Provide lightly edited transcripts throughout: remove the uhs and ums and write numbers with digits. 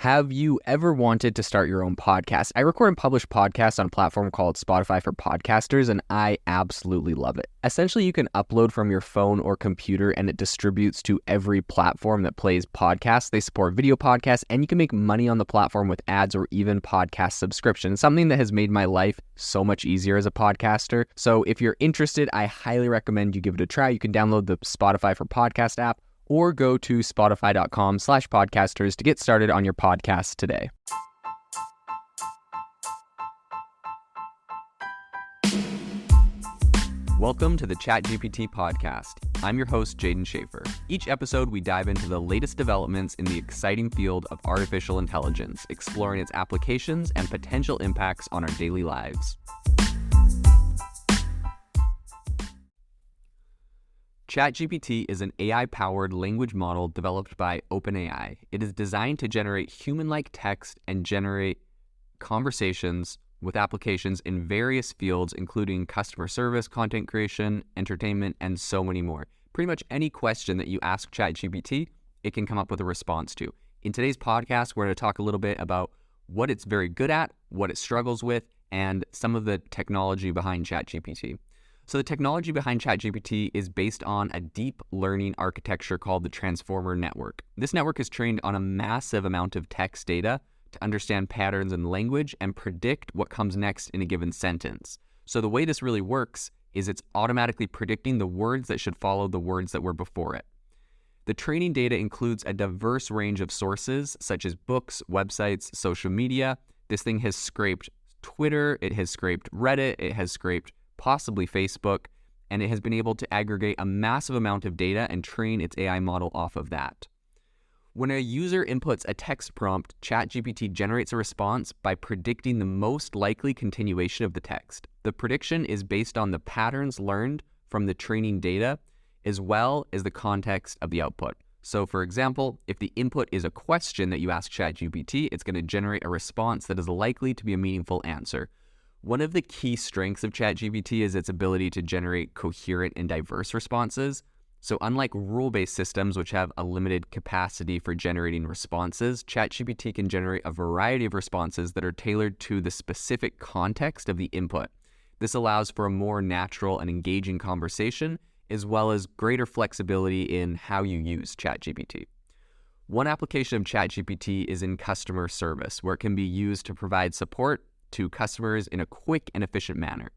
Have you ever wanted to start your own podcast? I record and publish podcasts on a platform called Spotify for Podcasters, and I absolutely love it. Essentially, you can upload from your phone or computer, and it distributes to every platform that plays podcasts. They support video podcasts, and you can make money on the platform with ads or even podcast subscriptions, something that has made my life so much easier as a podcaster. So if you're interested, I highly recommend you give it a try. You can download the Spotify for Podcast app, or go to spotify.com/podcasters to get started on your podcast today. Welcome to the Chat GPT podcast. I'm your host, Jaden Schaefer. Each episode, we dive into the latest developments in the exciting field of artificial intelligence, exploring its applications and potential impacts on our daily lives. Chat GPT is an AI-powered language model developed by OpenAI. It is designed to generate human-like text and generate conversations with applications in various fields, including customer service, content creation, entertainment, and so many more. Pretty much any question that you ask Chat GPT, it can come up with a response to. In today's podcast, we're going to talk a little bit about what it's very good at, what it struggles with, and some of the technology behind Chat GPT. So the technology behind ChatGPT is based on a deep learning architecture called the transformer network. This network is trained on a massive amount of text data to understand patterns in language and predict what comes next in a given sentence. So the way this really works is it's automatically predicting the words that should follow the words that were before it. The training data includes a diverse range of sources such as books, websites, social media. This thing has scraped Twitter, it has scraped Reddit, it has scraped possibly Facebook, and it has been able to aggregate a massive amount of data and train its AI model off of that. When a user inputs a text prompt, ChatGPT generates a response by predicting the most likely continuation of the text. The prediction is based on the patterns learned from the training data, as well as the context of the output. So for example, if the input is a question that you ask ChatGPT, it's going to generate a response that is likely to be a meaningful answer. One of the key strengths of ChatGPT is its ability to generate coherent and diverse responses. So unlike rule-based systems, which have a limited capacity for generating responses, ChatGPT can generate a variety of responses that are tailored to the specific context of the input. This allows for a more natural and engaging conversation, as well as greater flexibility in how you use ChatGPT. One application of ChatGPT is in customer service, where it can be used to provide support to customers in a quick and efficient manner.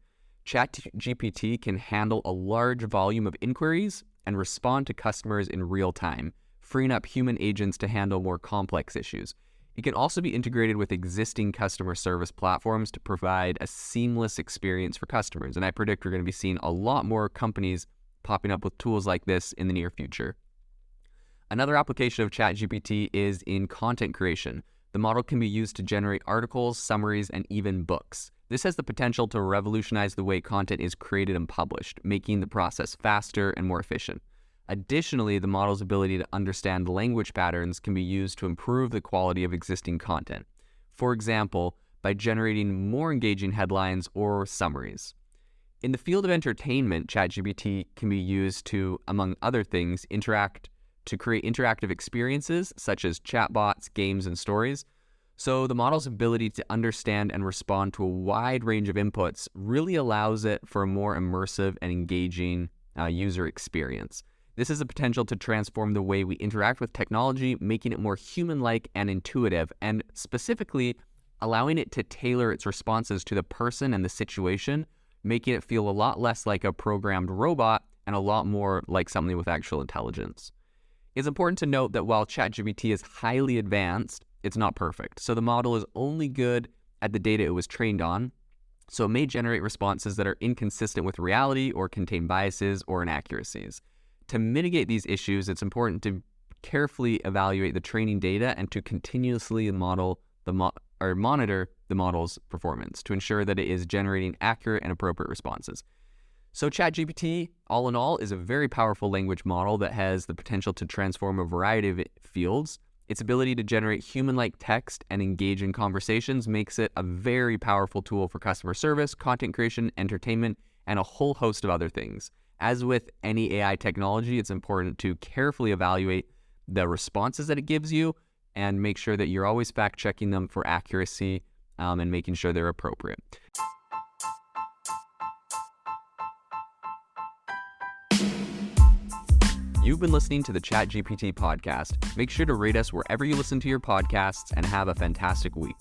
ChatGPT can handle a large volume of inquiries and respond to customers in real time, freeing up human agents to handle more complex issues. It can also be integrated with existing customer service platforms to provide a seamless experience for customers, and I predict we're going to be seeing a lot more companies popping up with tools like this in the near future. Another application of ChatGPT is in content creation. The model can be used to generate articles, summaries, and even books. This has the potential to revolutionize the way content is created and published, making the process faster and more efficient. Additionally, the model's ability to understand language patterns can be used to improve the quality of existing content. For example, by generating more engaging headlines or summaries. In the field of entertainment, ChatGPT can be used to, among other things, create interactive experiences such as chatbots, games, and stories. So the model's ability to understand and respond to a wide range of inputs really allows it for a more immersive and engaging user experience. This has the potential to transform the way we interact with technology, making it more human-like and intuitive, and specifically allowing it to tailor its responses to the person and the situation, making it feel a lot less like a programmed robot and a lot more like something with actual intelligence. It's important to note that while ChatGPT is highly advanced, it's not perfect. So the model is only good at the data it was trained on. So it may generate responses that are inconsistent with reality or contain biases or inaccuracies. To mitigate these issues, it's important to carefully evaluate the training data and to continuously monitor the model's performance to ensure that it is generating accurate and appropriate responses. So ChatGPT, all in all, is a very powerful language model that has the potential to transform a variety of fields. Its ability to generate human-like text and engage in conversations makes it a very powerful tool for customer service, content creation, entertainment, and a whole host of other things. As with any AI technology, it's important to carefully evaluate the responses that it gives you and make sure that you're always fact checking them for accuracy and making sure they're appropriate. You've been listening to the Chat GPT podcast. Make sure to rate us wherever you listen to your podcasts and have a fantastic week.